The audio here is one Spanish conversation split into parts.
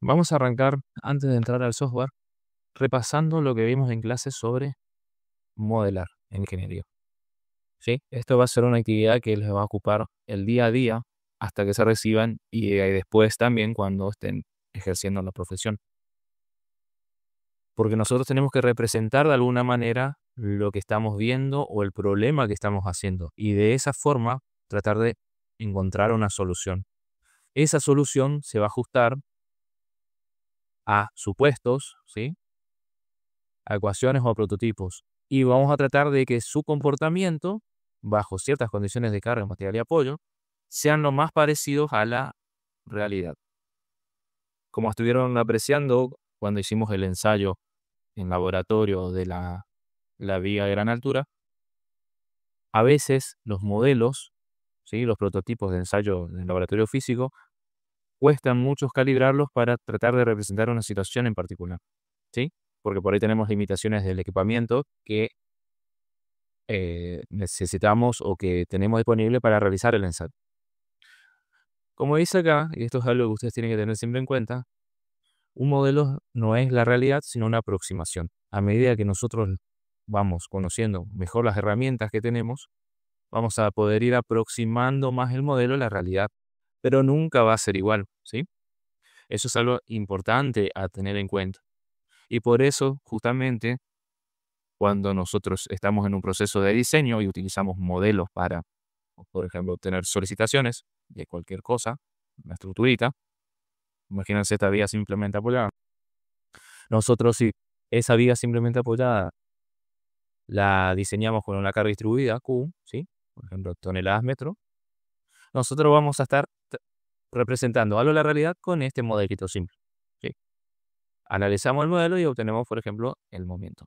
Vamos a arrancar, antes de entrar al software, repasando lo que vimos en clase sobre modelar en ingeniería. ¿Sí? Esto va a ser una actividad que les va a ocupar el día a día hasta que se reciban y después también cuando estén ejerciendo la profesión. Porque nosotros tenemos que representar de alguna manera lo que estamos viendo o el problema que estamos haciendo y de esa forma tratar de encontrar una solución. Esa solución se va a ajustar a supuestos, ¿sí? A ecuaciones o a prototipos. Y vamos a tratar de que su comportamiento, bajo ciertas condiciones de carga, material y apoyo, sean lo más parecidos a la realidad. Como estuvieron apreciando cuando hicimos el ensayo en laboratorio de la viga de gran altura, a veces los modelos, ¿sí? Los prototipos de ensayo en laboratorio físico, cuestan mucho calibrarlos para tratar de representar una situación en particular, ¿sí? Porque por ahí tenemos limitaciones del equipamiento que necesitamos o que tenemos disponible para realizar el ensayo. Como dice acá, y esto es algo que ustedes tienen que tener siempre en cuenta, un modelo no es la realidad, sino una aproximación. A medida que nosotros vamos conociendo mejor las herramientas que tenemos, vamos a poder ir aproximando más el modelo a la realidad, pero nunca va a ser igual, ¿sí? Eso es algo importante a tener en cuenta. Y por eso, justamente, cuando nosotros estamos en un proceso de diseño y utilizamos modelos para, por ejemplo, obtener solicitaciones de cualquier cosa, una estructurita, imagínense esta viga simplemente apoyada. Nosotros, si esa viga simplemente apoyada la diseñamos con una carga distribuida, Q, ¿sí? Por ejemplo, toneladas metro, nosotros vamos a estar representando algo de la realidad con este modelito simple, ¿sí? Analizamos el modelo y obtenemos, por ejemplo, el momento.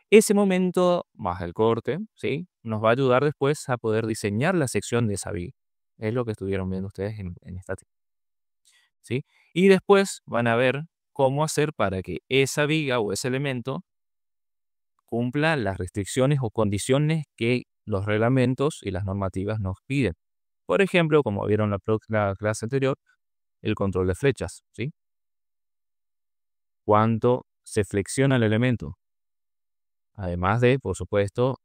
Ese momento, más el corte, ¿sí? Nos va a ayudar después a poder diseñar la sección de esa viga. Es lo que estuvieron viendo ustedes en esta, ¿sí? Y después van a ver cómo hacer para que esa viga o ese elemento cumpla las restricciones o condiciones que los reglamentos y las normativas nos piden. Por ejemplo, como vieron en la clase anterior, el control de flechas, ¿sí? Cuánto se flexiona el elemento. Además de, por supuesto,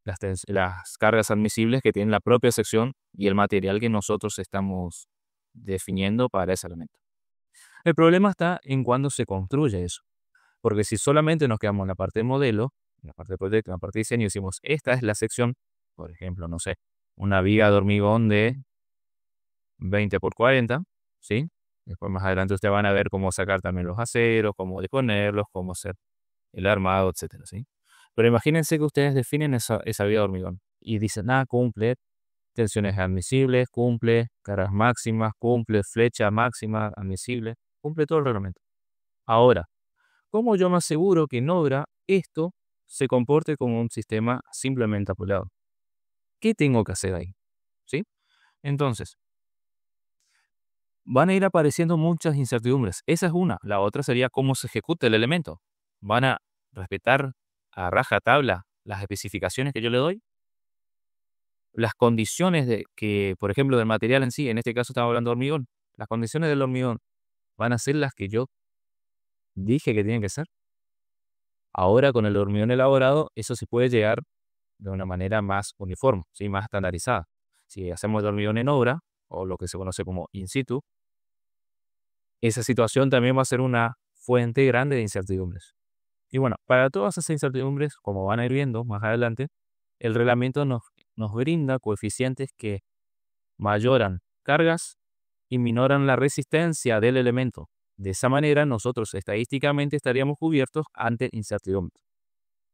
las cargas admisibles que tiene la propia sección y el material que nosotros estamos definiendo para ese elemento. El problema está en cuándo se construye eso. Porque si solamente nos quedamos en la parte de modelo, en la parte de proyecto, en la parte de diseño, y decimos, esta es la sección, por ejemplo, no sé, una viga de hormigón de 20 por 40, ¿sí? Después más adelante ustedes van a ver cómo sacar también los aceros, cómo disponerlos, cómo hacer el armado, etcétera, ¿sí? Pero imagínense que ustedes definen esa viga de hormigón y dicen, cumple tensiones admisibles, cumple cargas máximas, cumple flecha máxima admisible, cumple todo el reglamento. Ahora, ¿cómo yo me aseguro que en obra esto se comporte como un sistema simplemente apoyado? ¿Qué tengo que hacer ahí? ¿Sí? Entonces, van a ir apareciendo muchas incertidumbres. Esa es una. La otra sería cómo se ejecuta el elemento. ¿Van a respetar a rajatabla las especificaciones que yo le doy? Las condiciones por ejemplo, del material en sí, en este caso estamos hablando de hormigón, las condiciones del hormigón van a ser las que yo dije que tienen que ser. Ahora con el hormigón elaborado, eso se puede llegar de una manera más uniforme, ¿sí? Más estandarizada. Si hacemos el hormigón en obra, o lo que se conoce como in situ, esa situación también va a ser una fuente grande de incertidumbres. Y bueno, para todas esas incertidumbres, como van a ir viendo más adelante, el reglamento nos brinda coeficientes que mayoran cargas y minoran la resistencia del elemento. De esa manera, nosotros estadísticamente estaríamos cubiertos ante incertidumbres.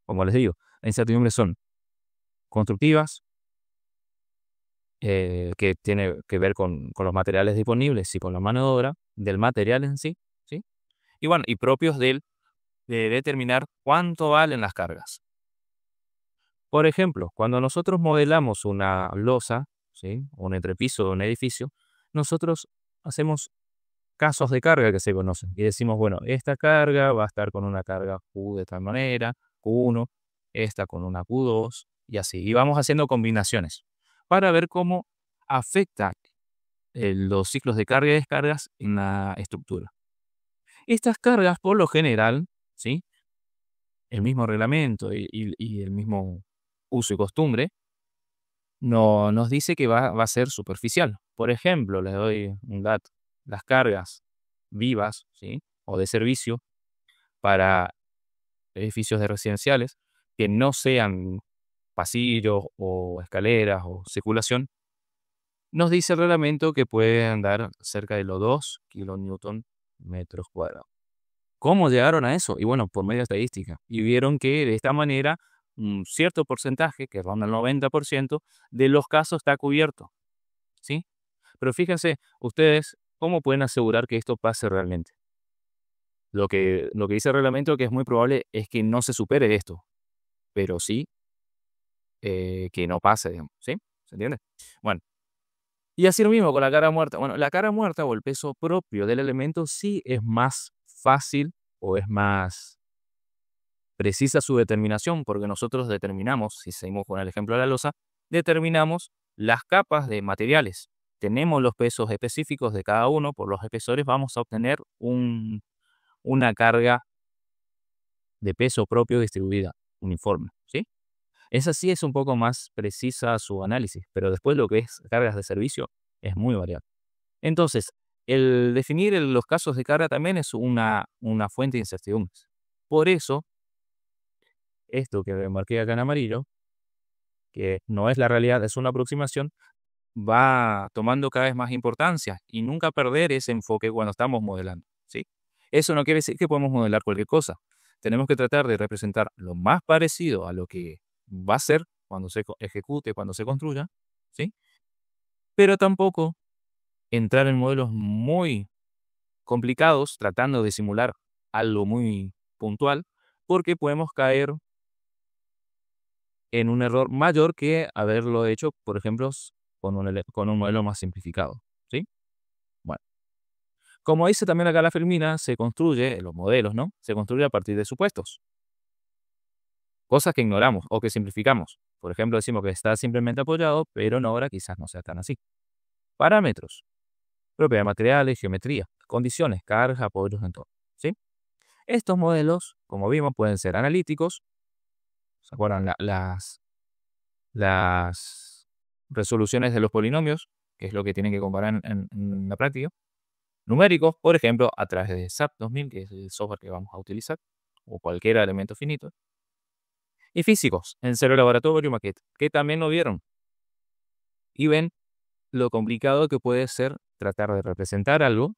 Como les digo, las incertidumbres son constructivas, que tiene que ver con los materiales disponibles y con la mano de obra, del material en sí, ¿sí? Y bueno, y propios de determinar cuánto valen las cargas. Por ejemplo, cuando nosotros modelamos una losa, ¿sí? Un entrepiso de un edificio, nosotros hacemos casos de carga que se conocen y decimos, bueno, esta carga va a estar con una carga Q de tal manera, Q1, esta con una Q2 y así. Y vamos haciendo combinaciones para ver cómo afecta los ciclos de carga y descargas en la estructura. Estas cargas, por lo general, ¿sí? El mismo reglamento y el mismo uso y costumbre no, nos dice que va a ser superficial. Por ejemplo, les doy un dato. Las cargas vivas, ¿sí? O de servicio para edificios de residenciales que no sean pasillos o escaleras o circulación, nos dice el reglamento que puede andar cerca de los 2 kilonewton metros cuadrados. ¿Cómo llegaron a eso? Y bueno, por medio de estadística. Y vieron que de esta manera un cierto porcentaje, que ronda el 90%, de los casos está cubierto, ¿sí? Pero fíjense, ustedes, ¿cómo pueden asegurar que esto pase realmente? Lo que dice el reglamento que es muy probable es que no se supere esto, pero sí que no pase, digamos, ¿sí? ¿Se entiende? Bueno, y así lo mismo con la cara muerta. Bueno, la cara muerta o el peso propio del elemento sí es más fácil o es más precisa su determinación, porque nosotros determinamos, si seguimos con el ejemplo de la losa, determinamos las capas de materiales. Tenemos los pesos específicos de cada uno, por los espesores vamos a obtener una carga de peso propio distribuida uniforme, ¿sí? Esa sí es un poco más precisa su análisis, pero después lo que es cargas de servicio es muy variable. Entonces, el definir los casos de carga también es una fuente de incertidumbres. Por eso, esto que marqué acá en amarillo, que no es la realidad, es una aproximación, va tomando cada vez más importancia y nunca perder ese enfoque cuando estamos modelando, ¿sí? Eso no quiere decir que podemos modelar cualquier cosa. Tenemos que tratar de representar lo más parecido a lo que va a ser cuando se ejecute, cuando se construya, ¿sí? Pero tampoco entrar en modelos muy complicados tratando de simular algo muy puntual, porque podemos caer en un error mayor que haberlo hecho, por ejemplo, con un modelo más simplificado, ¿sí? Bueno, como dice también acá la Fermina, se construye, los modelos, ¿no? Se construye a partir de supuestos, cosas que ignoramos o que simplificamos. Por ejemplo, decimos que está simplemente apoyado, pero en obra quizás no sea tan así. Parámetros, propiedades de materiales, geometría, condiciones, cargas, apoyos, entorno, ¿sí? Estos modelos, como vimos, pueden ser analíticos. ¿Se acuerdan? Las resoluciones de los polinomios, que es lo que tienen que comparar en la práctica. Numéricos, por ejemplo, a través de SAP 2000, que es el software que vamos a utilizar, o cualquier elemento finito. Y físicos, en cero laboratorio, maqueta, que también lo vieron. Y ven lo complicado que puede ser tratar de representar algo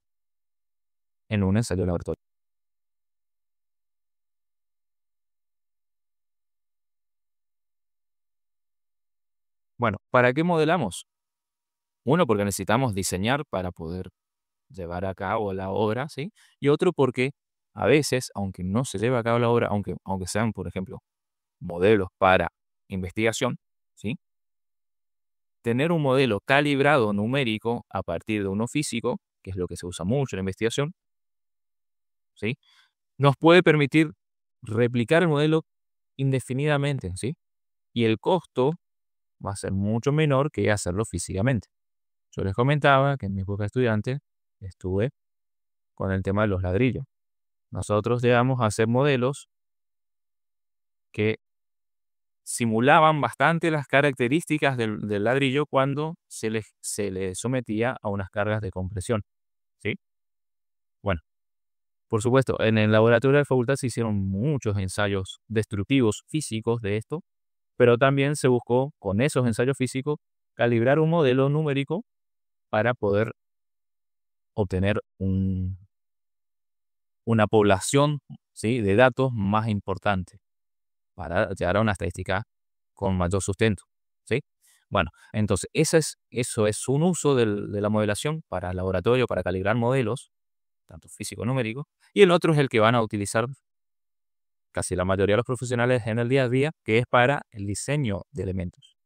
en un ensayo laboratorio. Bueno, ¿para qué modelamos? Uno, porque necesitamos diseñar para poder llevar a cabo la obra, ¿sí? Y otro porque a veces, aunque no se lleve a cabo la obra, aunque sean, por ejemplo, modelos para investigación, ¿sí? Tener un modelo calibrado numérico a partir de uno físico, que es lo que se usa mucho en la investigación, ¿sí? Nos puede permitir replicar el modelo indefinidamente, ¿sí? Y el costo va a ser mucho menor que hacerlo físicamente. Yo les comentaba que en mi época de estudiante estuve con el tema de los ladrillos. Nosotros llegamos a hacer modelos que simulaban bastante las características del ladrillo cuando se le sometía a unas cargas de compresión, ¿sí? Bueno, por supuesto, en el laboratorio de la facultad se hicieron muchos ensayos destructivos físicos de esto, pero también se buscó con esos ensayos físicos calibrar un modelo numérico para poder obtener una población, ¿sí?, de datos más importante para llegar a una estadística con mayor sustento, ¿sí? Bueno, entonces eso es un uso de la modelación para el laboratorio, para calibrar modelos, tanto físico numérico, y el otro es el que van a utilizar casi la mayoría de los profesionales en el día a día, que es para el diseño de elementos,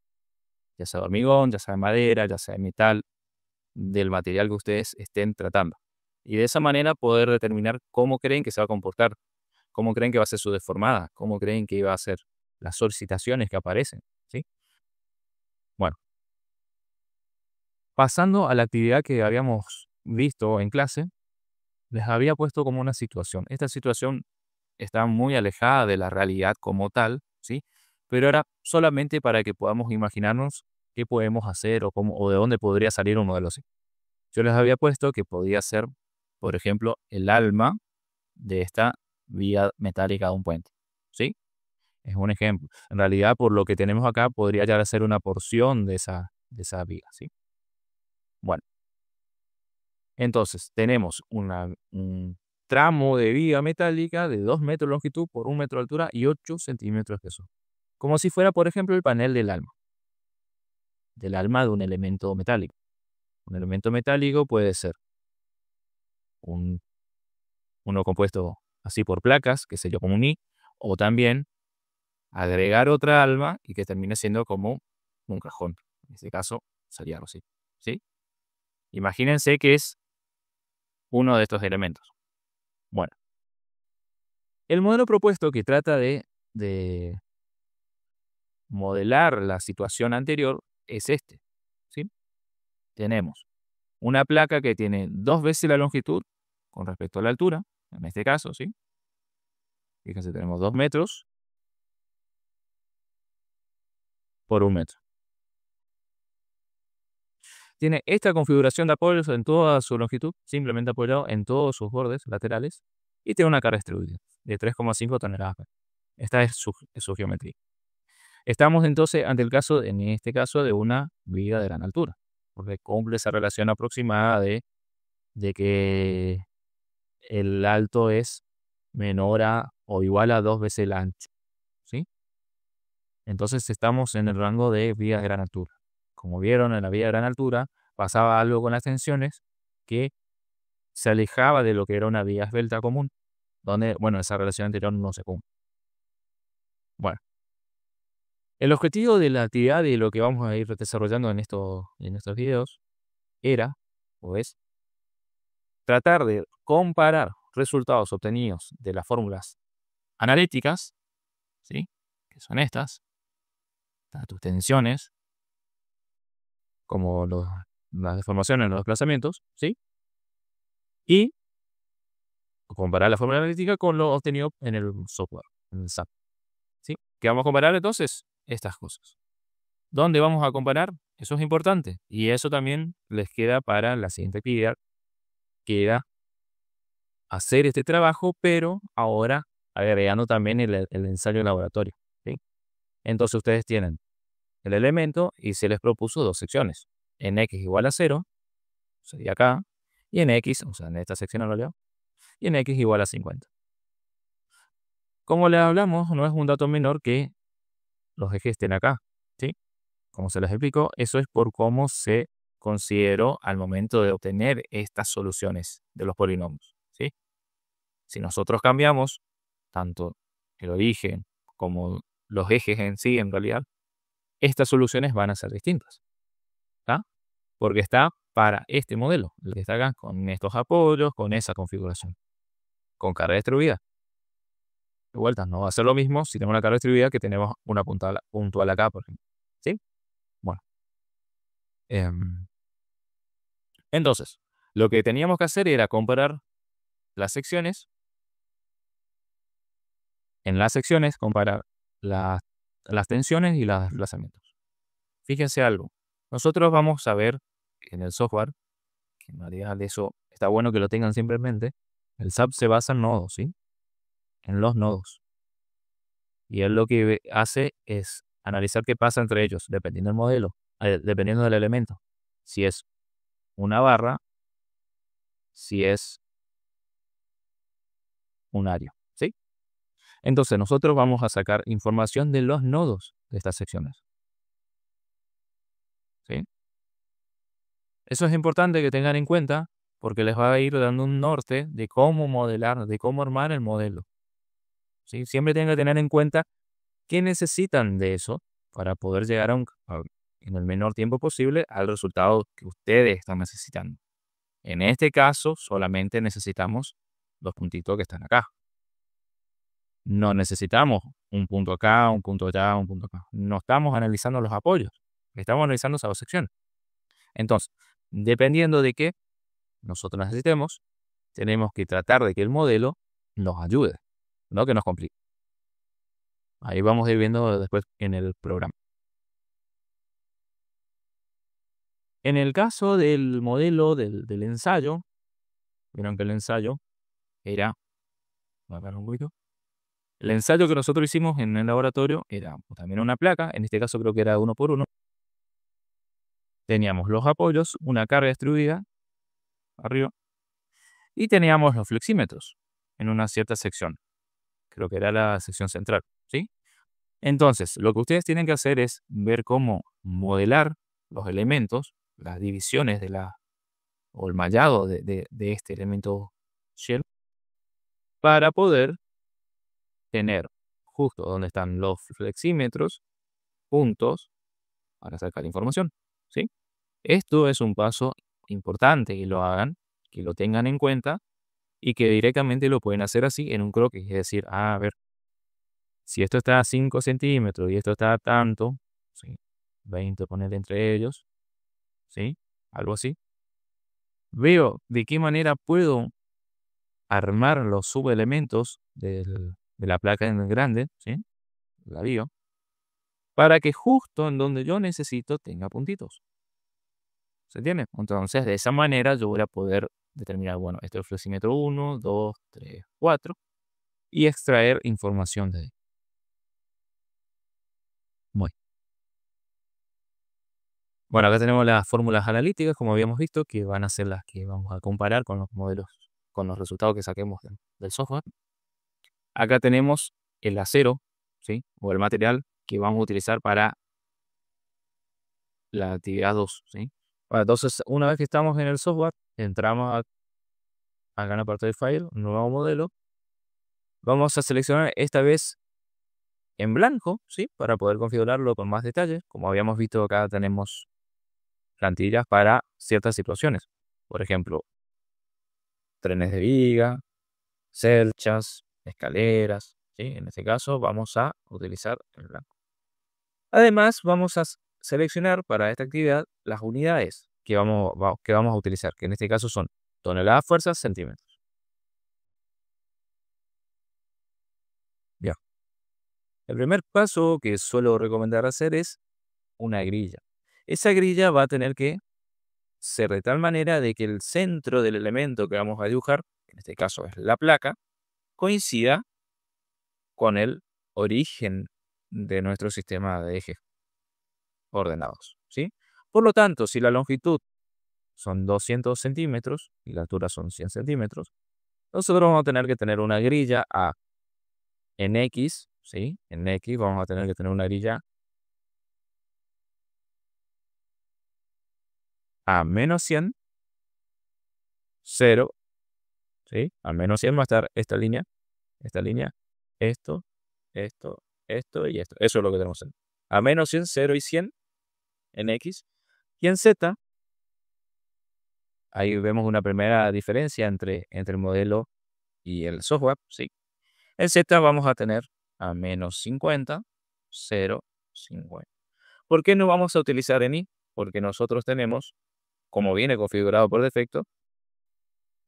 ya sea de hormigón, ya sea de madera, ya sea de metal, del material que ustedes estén tratando. Y de esa manera poder determinar cómo creen que se va a comportar, cómo creen que va a ser su deformada, cómo creen que va a ser las solicitaciones que aparecen, ¿sí? Bueno, pasando a la actividad que habíamos visto en clase, les había puesto como una situación. Esta situación está muy alejada de la realidad como tal, ¿sí? Pero era solamente para que podamos imaginarnos qué podemos hacer o de dónde podría salir un modelo así. Yo les había puesto que podía ser, por ejemplo, el alma de esta vía metálica de un puente, ¿sí? Es un ejemplo. En realidad, por lo que tenemos acá, podría llegar a ser una porción de esa vía, ¿sí? Bueno, entonces tenemos un tramo de vía metálica de 2 metros de longitud por 1 metro de altura y 8 centímetros de espesor. Como si fuera, por ejemplo, el panel del alma de un elemento metálico. Un elemento metálico puede ser un, uno compuesto así por placas, que se yo como un I, o también agregar otra alma y que termine siendo como un cajón. En este caso sería algo así, ¿sí? Imagínense que es uno de estos elementos. Bueno, el modelo propuesto que trata de modelar la situación anterior es este, ¿sí? Tenemos una placa que tiene 2 veces la longitud con respecto a la altura, en este caso, ¿sí? Fíjense, tenemos 2 metros por 1 metro. Tiene esta configuración de apoyos en toda su longitud, simplemente apoyado en todos sus bordes laterales, y tiene una carga distribuida de 3,5 toneladas. Esta es su geometría. Estamos entonces ante el caso, en este caso, de una viga de gran altura, porque cumple esa relación aproximada de que el alto es menor a o igual a 2 veces el ancho, ¿sí? Entonces estamos en el rango de vigas de gran altura. Como vieron, en la viga de gran altura pasaba algo con las tensiones que se alejaba de lo que era una viga esbelta común, donde, bueno, esa relación anterior no se cumple. Bueno, el objetivo de la actividad y lo que vamos a ir desarrollando en estos videos era, o es, tratar de comparar resultados obtenidos de las fórmulas analíticas, ¿sí? Que son estas, tanto tensiones como las deformaciones en los desplazamientos, ¿sí? Y comparar la fórmula analítica con lo obtenido en el software, en el SAP, ¿sí? ¿Qué vamos a comparar entonces? Estas cosas. ¿Dónde vamos a comparar? Eso es importante. Y eso también les queda para la siguiente actividad, que era hacer este trabajo, pero ahora agregando también el ensayo de laboratorio, ¿sí? Entonces ustedes tienen el elemento y se les propuso 2 secciones. En x igual a 0, sería acá, y en x, o sea, en esta sección en realidad, y en x igual a 50. Como les hablamos, no es un dato menor que los ejes estén acá, ¿sí? Como se les explicó, eso es por cómo se consideró al momento de obtener estas soluciones de los polinomios, ¿sí? Si nosotros cambiamos tanto el origen como los ejes en sí, en realidad, estas soluciones van a ser distintas, ¿tá? Porque está para este modelo, el que está acá, con estos apoyos, con esa configuración, con carga distribuida. De vuelta, no va a ser lo mismo si tenemos una carga distribuida que tenemos una puntual acá, por ejemplo, ¿sí? Bueno, entonces, lo que teníamos que hacer era comparar las secciones. En las secciones, comparar las tensiones y los desplazamientos. Fíjense algo. Nosotros vamos a ver en el software, que en realidad de eso está bueno que lo tengan siempre en mente, el SAP se basa en nodos, ¿sí? En los nodos. Y él lo que hace es analizar qué pasa entre ellos, dependiendo del modelo, dependiendo del elemento. Si es una barra, si es un área, ¿sí? Entonces nosotros vamos a sacar información de los nodos de estas secciones, ¿sí? Eso es importante que tengan en cuenta porque les va a ir dando un norte de cómo modelar, de cómo armar el modelo, ¿sí? Siempre tienen que tener en cuenta qué necesitan de eso para poder llegar en el menor tiempo posible al resultado que ustedes están necesitando. En este caso, solamente necesitamos los puntitos que están acá. No necesitamos un punto acá, un punto allá, un punto acá. No estamos analizando los apoyos, estamos analizando esas dos secciones. Entonces, dependiendo de qué nosotros necesitemos, tenemos que tratar de que el modelo nos ayude, no que nos complique. Ahí vamos a ir viendo después en el programa. En el caso del modelo del ensayo, vieron que el ensayo era, voy a agarrar un poquito. El ensayo que nosotros hicimos en el laboratorio era también una placa, en este caso creo que era 1x1. Teníamos los apoyos, una carga distribuida arriba, y teníamos los flexímetros en una cierta sección. Creo que era la sección central, ¿sí? Entonces, lo que ustedes tienen que hacer es ver cómo modelar los elementos, las divisiones o el mallado de este elemento shell, para poder tener justo donde están los flexímetros juntos para sacar la información, ¿sí? Esto es un paso importante que lo hagan, que lo tengan en cuenta y que directamente lo pueden hacer así en un croquis. Es decir, a ver, si esto está a 5 centímetros y esto está a tanto, ¿sí? 20 poner entre ellos, ¿sí? Algo así. Veo de qué manera puedo armar los subelementos de la placa en grande, ¿sí? La veo, para que justo en donde yo necesito tenga puntitos. ¿Se entiende? Entonces, de esa manera yo voy a poder determinar, bueno, este es el flexímetro 1, 2, 3, 4 y extraer información de ahí. Muy. Bueno, acá tenemos las fórmulas analíticas, como habíamos visto, que van a ser las que vamos a comparar con los modelos, con los resultados que saquemos del software. Acá tenemos el acero, ¿sí? O el material que vamos a utilizar para la actividad 2, ¿sí? Bueno, entonces, una vez que estamos en el software, entramos acá en la parte de file, un nuevo modelo. Vamos a seleccionar esta vez en blanco, ¿sí? Para poder configurarlo con más detalle. Como habíamos visto, acá tenemos plantillas para ciertas situaciones. Por ejemplo, trenes de viga, celchas, escaleras, ¿sí? En este caso vamos a utilizar el blanco. Además, vamos a seleccionar para esta actividad las unidades que vamos a utilizar, que en este caso son toneladas, fuerzas, centímetros. Ya. El primer paso que suelo recomendar hacer es una grilla. Esa grilla va a tener que ser de tal manera de que el centro del elemento que vamos a dibujar, en este caso es la placa, coincida con el origen de nuestro sistema de ejes ordenados, ¿sí? Por lo tanto, si la longitud son 200 centímetros y la altura son 100 centímetros, nosotros vamos a tener que tener una grilla en X, ¿sí? En X vamos a tener que tener una grilla a menos 100, 0, ¿sí? A menos 100 va a estar esta línea, esto, esto y esto. Eso es lo que tenemos a menos 100, 0 y 100 en X. Y en Z, ahí vemos una primera diferencia entre el modelo y el software, ¿sí? En Z vamos a tener a menos 50, 0, 50. ¿Por qué no vamos a utilizar en Y? Porque nosotros tenemos, como viene configurado por defecto,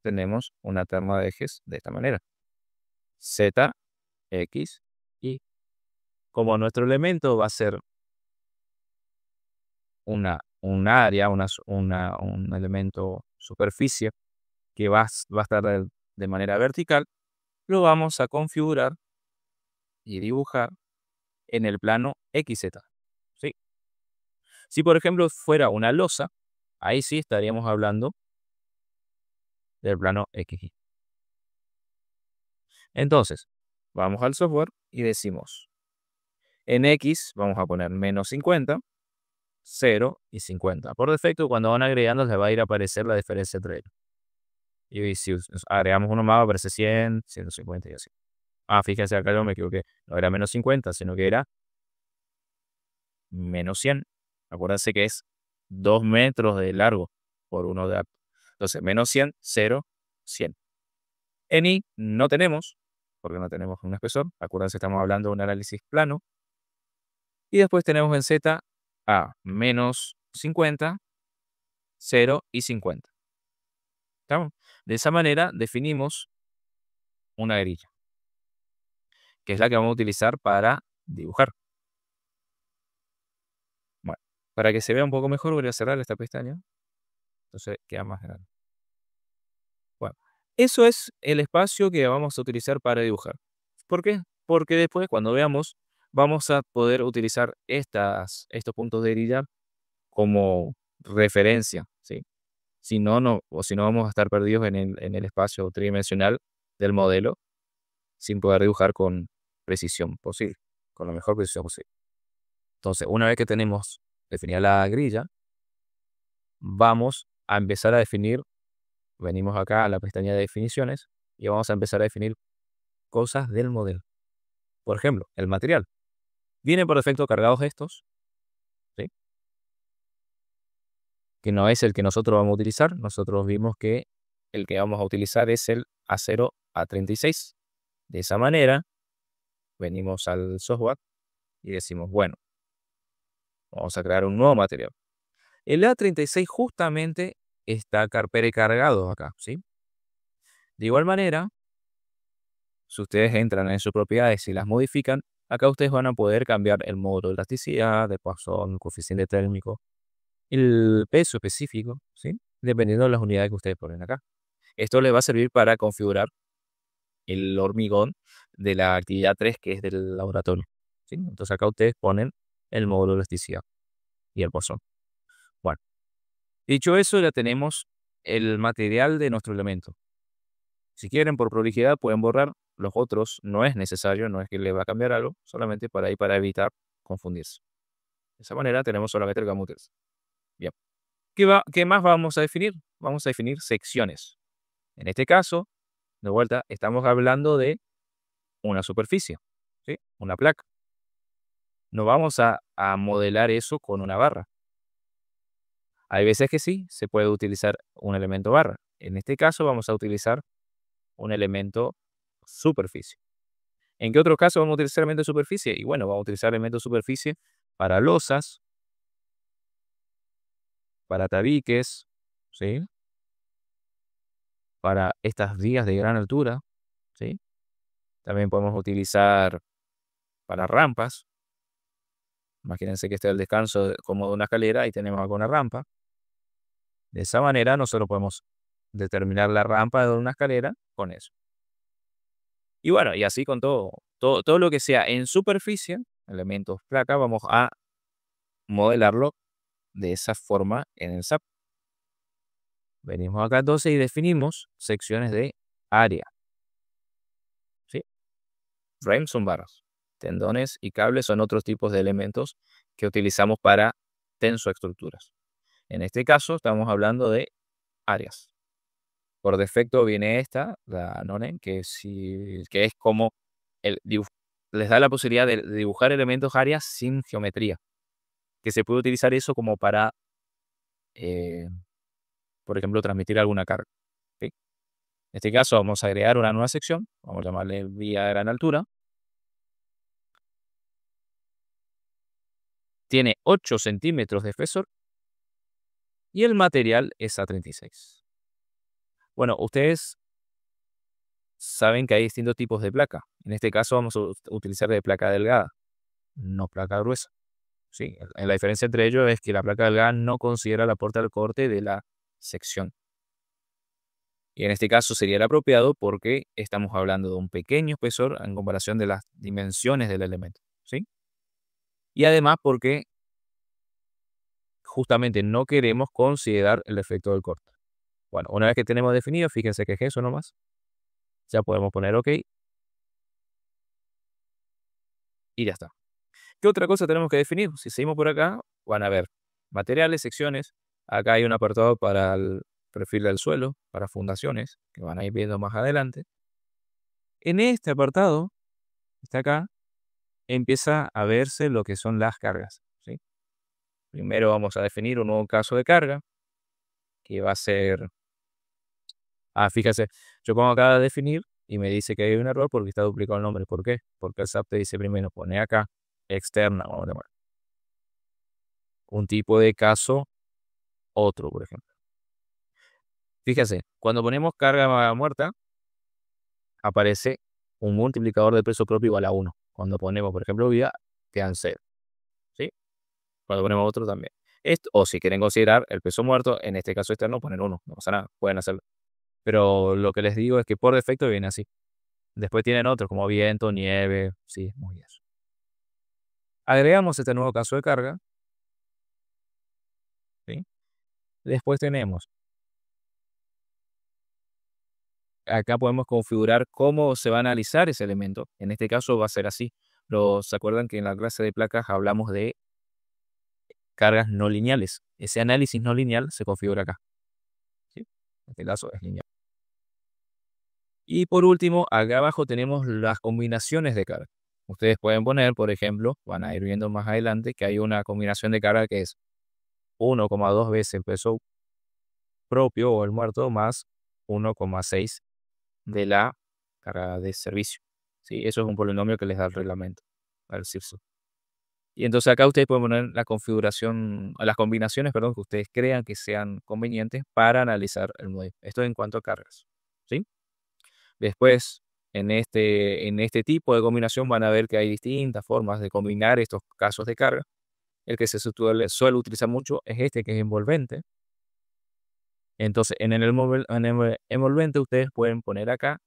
tenemos una terna de ejes de esta manera. Z, X, Y. Como nuestro elemento va a ser un área, un elemento superficie que va a estar de manera vertical, lo vamos a configurar y dibujar en el plano XZ, ¿sí? Si por ejemplo fuera una losa, ahí sí estaríamos hablando del plano XY. Entonces, vamos al software y decimos, en X vamos a poner menos 50, 0 y 50. Por defecto, cuando van agregando, les va a ir a aparecer la diferencia entre ellos. Y si agregamos uno más, va a aparecer 100, 150 y así. Fíjense, acá yo me equivoqué. No era menos 50, sino que era menos 100. Acuérdense que es 2 metros de largo por 1 de alto. Entonces, menos 100, 0, 100. En Y no tenemos, porque no tenemos un espesor. Acuérdense, estamos hablando de un análisis plano. Y después tenemos en Z a menos 50, 0 y 50. ¿Estamos? De esa manera definimos una grilla, que es la que vamos a utilizar para dibujar. Bueno, para que se vea un poco mejor voy a cerrar esta pestaña. Entonces queda más grande. Bueno, eso es el espacio que vamos a utilizar para dibujar. ¿Por qué? Porque después, cuando veamos, vamos a poder utilizar estos puntos de grilla como referencia, ¿sí? Si no, si no vamos a estar perdidos en el espacio tridimensional del modelo sin poder dibujar con precisión posible, con la mejor precisión posible. Entonces, una vez que tenemos definida la grilla, vamos a empezar a definir, venimos acá a la pestaña de definiciones y vamos a empezar a definir cosas del modelo. Por ejemplo, el material. Viene por defecto cargados estos, ¿sí? Que no es el que nosotros vamos a utilizar. Nosotros vimos que el que vamos a utilizar es el acero A36. De esa manera, venimos al software y decimos, bueno, vamos a crear un nuevo material. El A36 justamente está precargado acá, ¿sí? De igual manera, si ustedes entran en sus propiedades y las modifican, acá ustedes van a poder cambiar el módulo de elasticidad, de pasón, el coeficiente térmico, el peso específico, ¿sí? Dependiendo de las unidades que ustedes ponen acá. Esto les va a servir para configurar el hormigón de la actividad 3, que es del laboratorio, ¿sí? Entonces acá ustedes ponen el módulo de elasticidad y el pasón. Bueno, dicho eso, ya tenemos el material de nuestro elemento. Si quieren, por prolijidad, pueden borrar los otros. No es necesario, no es que le va a cambiar algo, solamente para evitar confundirse. De esa manera tenemos solamente el que vamos a utilizar. Bien. ¿Qué más vamos a definir? Vamos a definir secciones. En este caso, de vuelta, estamos hablando de una superficie, ¿sí? Una placa. No vamos a modelar eso con una barra. Hay veces que sí, se puede utilizar un elemento barra. En este caso vamos a utilizar un elemento superficie. ¿En qué otro caso vamos a utilizar elementos de superficie? Y bueno, vamos a utilizar elementos de superficie para losas, para tabiques, ¿sí? Para estas vigas de gran altura, ¿sí? También podemos utilizar para rampas. Imagínense que este es el descanso como de una escalera y tenemos alguna rampa. De esa manera nosotros podemos determinar la rampa de una escalera con eso. Y bueno, y así con todo lo que sea en superficie, elementos placa, vamos a modelarlo de esa forma en el SAP. Venimos acá entonces y definimos secciones de área. ¿Sí? Frames son barras. Tendones y cables son otros tipos de elementos que utilizamos para tensoestructuras. En este caso estamos hablando de áreas. Por defecto viene esta, la NONEM, que es como les da la posibilidad de dibujar elementos áreas sin geometría. Que se puede utilizar eso como para, por ejemplo, transmitir alguna carga. ¿Sí? En este caso vamos a agregar una nueva sección, vamos a llamarle vía de gran altura. Tiene 8 centímetros de espesor y el material es A36. Bueno, ustedes saben que hay distintos tipos de placa. En este caso vamos a utilizar de placa delgada, no placa gruesa. ¿Sí? La diferencia entre ellos es que la placa delgada no considera la puerta del corte de la sección. Y en este caso sería el apropiado porque estamos hablando de un pequeño espesor en comparación de las dimensiones del elemento. ¿Sí? Y además porque justamente no queremos considerar el efecto del corte. Bueno, una vez que tenemos definido, fíjense que es eso nomás. Ya podemos poner OK. Y ya está. ¿Qué otra cosa tenemos que definir? Si seguimos por acá, van a ver materiales, secciones. Acá hay un apartado para el perfil del suelo, para fundaciones, que van a ir viendo más adelante. En este apartado, está acá, empieza a verse lo que son las cargas. ¿Sí? Primero vamos a definir un nuevo caso de carga, que va a ser... fíjese, yo pongo acá a definir y me dice que hay un error porque está duplicado el nombre. ¿Por qué? Porque el SAP te dice primero, pone acá, externa, vamos a llamar. Un tipo de caso, otro, por ejemplo. Fíjese, cuando ponemos carga muerta, aparece un multiplicador de peso propio igual a 1. Cuando ponemos, por ejemplo, vida, quedan 0. ¿Sí? Cuando ponemos otro también. Esto, o si quieren considerar el peso muerto, en este caso externo, ponen 1. No pasa nada, pueden hacerlo. Pero lo que les digo es que por defecto viene así. Después tienen otros como viento, nieve, sí, muy eso. Agregamos este nuevo caso de carga. ¿Sí? Después tenemos, acá podemos configurar cómo se va a analizar ese elemento. En este caso va a ser así. ¿Se acuerdan que en la clase de placas hablamos de cargas no lineales? Ese análisis no lineal se configura acá. ¿Sí? En este caso es lineal. Y por último, acá abajo tenemos las combinaciones de carga. Ustedes pueden poner, por ejemplo, van a ir viendo más adelante que hay una combinación de carga que es 1,2 veces el peso propio o el muerto más 1,6 de la carga de servicio. ¿Sí? Eso es un polinomio que les da el reglamento, al decirse. Y entonces acá ustedes pueden poner la configuración, las combinaciones, perdón, que ustedes crean que sean convenientes para analizar el modelo. Esto en cuanto a cargas. ¿Sí? Después, en este tipo de combinación van a ver que hay distintas formas de combinar estos casos de carga. El que se suele utilizar mucho es este, que es envolvente. Entonces, en el envolvente ustedes pueden poner acá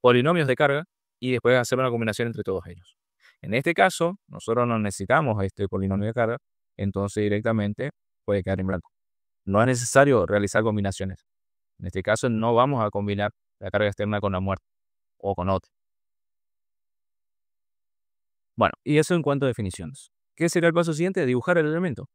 polinomios de carga y después hacer una combinación entre todos ellos. En este caso, nosotros no necesitamos este polinomio de carga, entonces directamente puede quedar en blanco. No es necesario realizar combinaciones. En este caso no vamos a combinar la carga externa con la muerte o con otra. Bueno, y eso en cuanto a definiciones. ¿Qué será el paso siguiente? Dibujar el elemento.